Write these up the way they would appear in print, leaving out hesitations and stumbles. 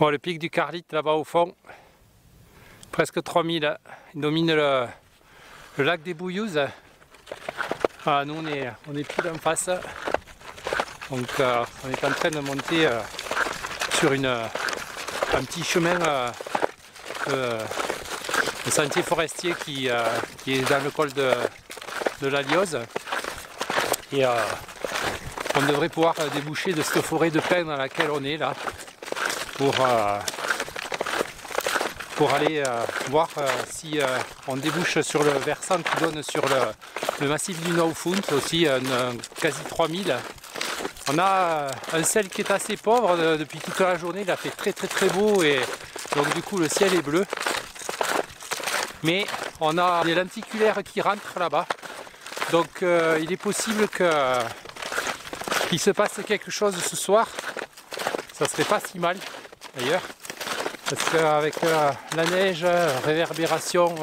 Bon, le pic du Carlite là-bas au fond, presque 3000, il domine le lac des Bouillouzes. Ah, nous on est pile en face, donc on est en train de monter sur un petit chemin de sentier forestier qui est dans le col de la Lioze. Et on devrait pouvoir déboucher de cette forêt de pins dans laquelle on est là pour aller voir si on débouche sur le versant qui donne sur le massif du Naufund, aussi quasi 3000. On a un ciel qui est assez pauvre depuis toute la journée, il a fait très beau et donc du coup le ciel est bleu. Mais on a des lenticulaires qui rentrent là-bas, donc il est possible qu'il se passe quelque chose ce soir. Ça serait pas si mal d'ailleurs, parce qu'avec la neige, réverbération,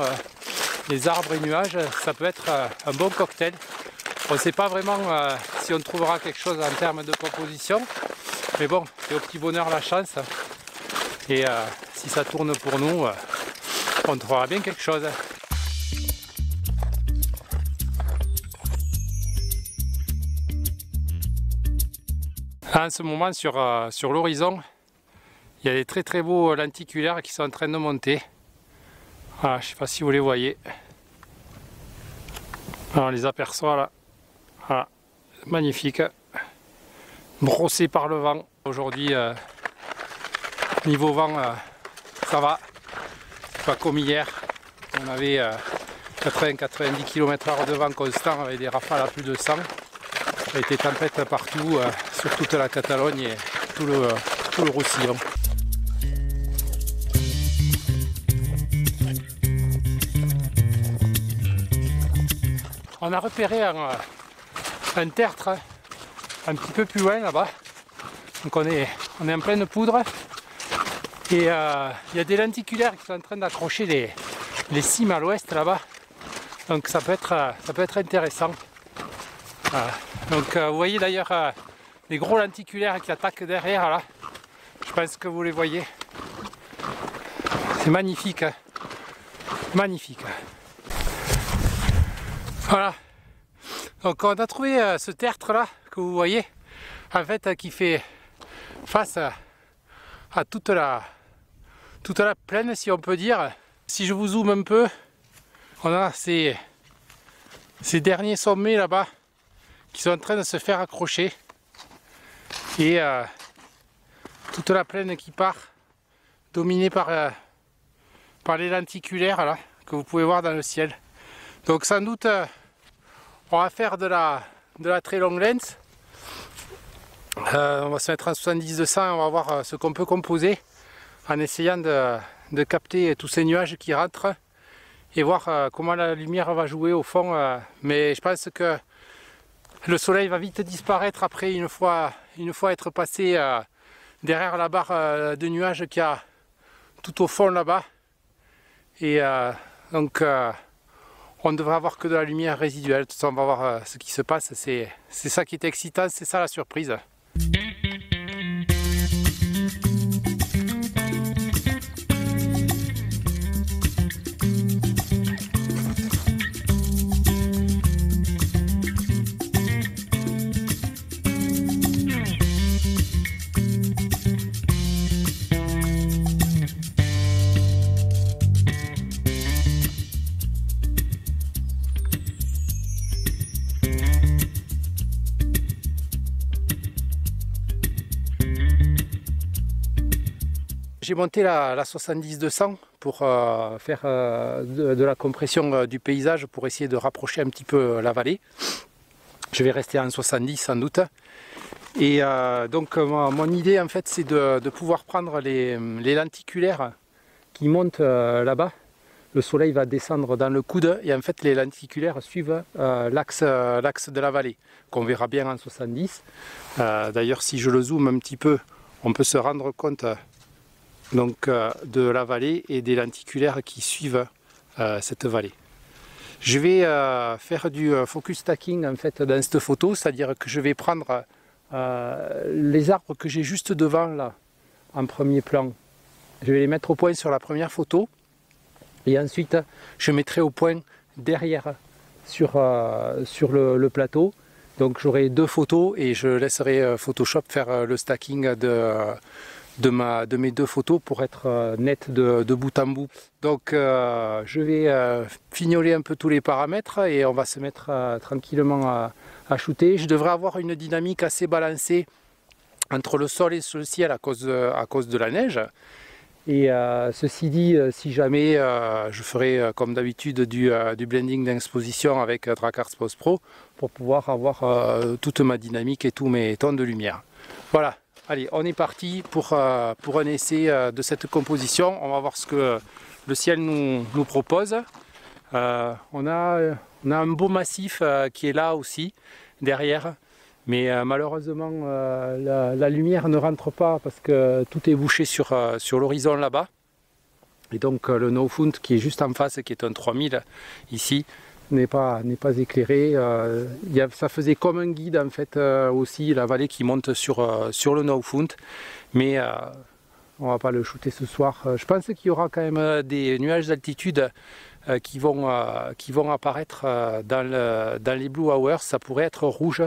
les arbres et nuages, ça peut être un bon cocktail. On ne sait pas vraiment si on trouvera quelque chose en termes de composition, mais bon, c'est au petit bonheur la chance. Et si ça tourne pour nous, on trouvera bien quelque chose. En ce moment, sur l'horizon, il y a des très beaux lenticulaires qui sont en train de monter. Voilà, je ne sais pas si vous les voyez. Alors, on les aperçoit là. Voilà, magnifique. Brossé par le vent. Aujourd'hui, niveau vent, ça va. Pas comme hier. On avait 80-90 km/h de vent constant avec des rafales à plus de 100. Il y a été tempête partout, sur toute la Catalogne et tout le Roussillon. On a repéré un tertre un petit peu plus loin là-bas. Donc on est en pleine poudre. Et il y a des lenticulaires qui sont en train d'accrocher les cimes à l'ouest là-bas. Donc ça peut être intéressant. Voilà. Donc vous voyez d'ailleurs les gros lenticulaires qui attaquent derrière là. Je pense que vous les voyez. C'est magnifique. Hein. Magnifique. Voilà. Donc on a trouvé ce tertre là que vous voyez, en fait qui fait face à toute la plaine, si on peut dire. Si je vous zoome un peu, on a ces derniers sommets là-bas qui sont en train de se faire accrocher et toute la plaine qui part dominée par les lenticulaires là que vous pouvez voir dans le ciel. Donc sans doute on va faire de la très longue lens. On va se mettre en 70-200 et on va voir ce qu'on peut composer en essayant de capter tous ces nuages qui rentrent et voir comment la lumière va jouer au fond. Mais je pense que le soleil va vite disparaître après une fois être passé derrière la barre de nuages qu'il y a tout au fond là-bas. Et donc on ne devra avoir que de la lumière résiduelle. De toute façon, on va voir ce qui se passe. C'est ça qui est excitant, c'est ça la surprise. J'ai monté la 70-200 pour faire de la compression du paysage pour essayer de rapprocher un petit peu la vallée. Je vais rester en 70 sans doute. Et donc mon idée en fait c'est de pouvoir prendre les lenticulaires qui montent là-bas. Le soleil va descendre dans le coude et en fait les lenticulaires suivent l'axe de la vallée qu'on verra bien en 70. D'ailleurs si je le zoome un petit peu, on peut se rendre compte donc de la vallée et des lenticulaires qui suivent cette vallée. Je vais faire du focus stacking en fait dans cette photo, c'est-à-dire que je vais prendre les arbres que j'ai juste devant là en premier plan Je vais les mettre au point sur la première photo. Et ensuite, je mettrai au point derrière sur le plateau. Donc j'aurai 2 photos et je laisserai Photoshop faire le stacking de mes 2 photos pour être net de bout en bout. Donc je vais fignoler un peu tous les paramètres et on va se mettre tranquillement à shooter. Je devrais avoir une dynamique assez balancée entre le sol et le ciel à cause de la neige. Et ceci dit, si jamais je ferai comme d'habitude du blending d'exposition avec Dracarts Post Pro pour pouvoir avoir toute ma dynamique et tous mes tons de lumière. Voilà, allez, on est parti pour un essai de cette composition. On va voir ce que le ciel nous propose. On a un beau massif qui est là aussi, derrière. Mais malheureusement, la lumière ne rentre pas parce que tout est bouché sur l'horizon là-bas. Et donc le No-Fount qui est juste en face, qui est un 3000 ici, n'est pas éclairé. Ça faisait comme un guide en fait aussi, la vallée qui monte sur le No-Fount. Mais on ne va pas le shooter ce soir. Je pense qu'il y aura quand même des nuages d'altitude qui vont apparaître dans les Blue Hours. Ça pourrait être rouge.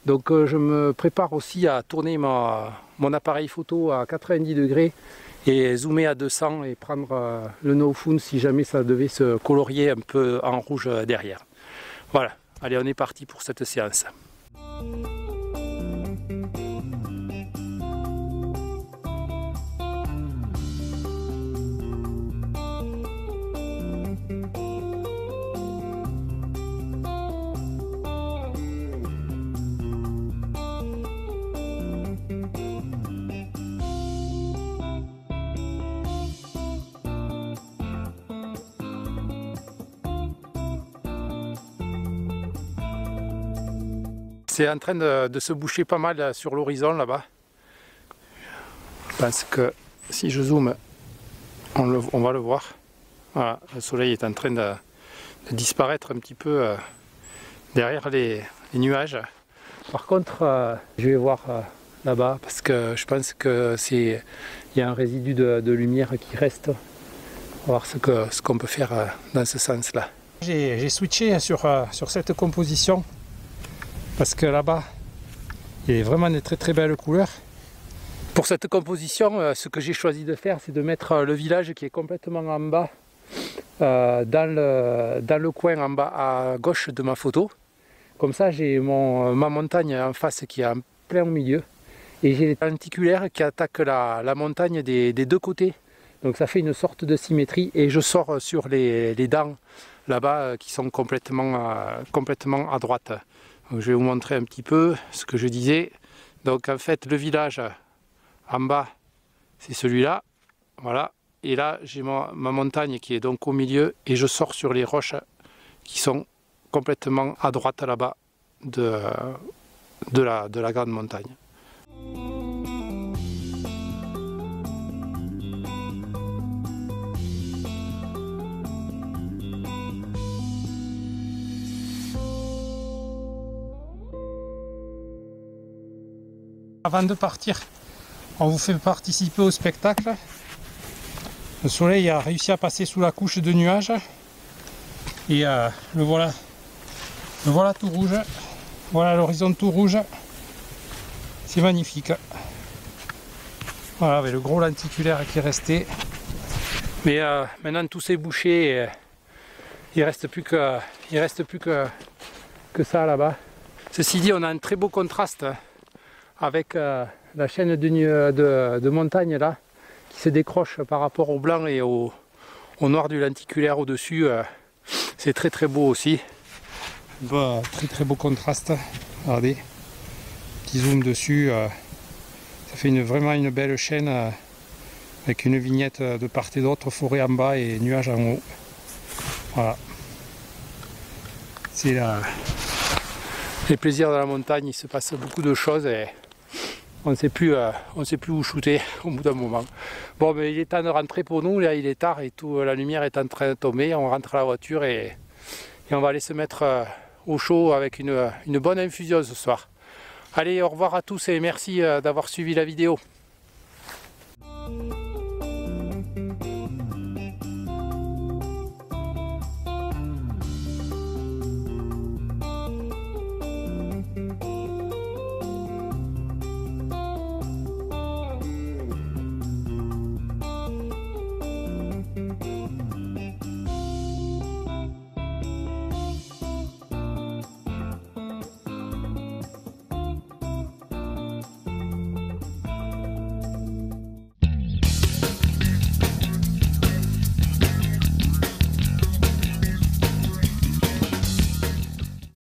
Donc je me prépare aussi à tourner mon appareil photo à 90 degrés et zoomer à 200 et prendre le No-Fount si jamais ça devait se colorier un peu en rouge derrière. Voilà, allez, on est parti pour cette séance. C'est en train de se boucher pas mal sur l'horizon là-bas. Je pense que si je zoome, on va le voir. Voilà, le soleil est en train de disparaître un petit peu derrière les nuages. Par contre, je vais voir là-bas parce que je pense qu'il y a un résidu de lumière qui reste. On va voir ce qu'on peut faire dans ce sens-là. J'ai switché sur cette composition. Parce que là-bas, il y a vraiment des très très belles couleurs. Pour cette composition, ce que j'ai choisi de faire, c'est de mettre le village qui est complètement en bas, dans le coin en bas à gauche de ma photo. Comme ça, j'ai ma montagne en face qui est en plein au milieu. Et j'ai les lenticulaires qui attaquent la montagne des 2 côtés. Donc ça fait une sorte de symétrie et je sors sur les dents là-bas qui sont complètement à droite. Donc, je vais vous montrer un petit peu ce que je disais. Donc en fait le village en bas c'est celui-là, voilà. Et là j'ai ma montagne qui est donc au milieu et je sors sur les roches qui sont complètement à droite là-bas de la grande montagne. Avant de partir, on vous fait participer au spectacle. Le soleil a réussi à passer sous la couche de nuages. Et le voilà tout rouge. Voilà l'horizon tout rouge. C'est magnifique. Voilà, avec le gros lenticulaire qui est resté. Mais maintenant tout s'est bouché. Et, il reste plus que ça là-bas. Ceci dit, on a un très beau contraste avec la chaîne de montagne là qui se décroche par rapport au blanc et au noir du lenticulaire au-dessus. C'est très très beau aussi. Très très beau contraste. Regardez, petit zoom dessus. Ça fait vraiment une belle chaîne avec une vignette de part et d'autre, forêt en bas et nuages en haut. Voilà. C'est les plaisirs de la montagne, il se passe beaucoup de choses et on ne sait plus où shooter au bout d'un moment. Bon, mais il est temps de rentrer pour nous, là il est tard et la lumière est en train de tomber. On rentre à la voiture et on va aller se mettre au chaud avec une bonne infusion ce soir. Allez, au revoir à tous et merci d'avoir suivi la vidéo.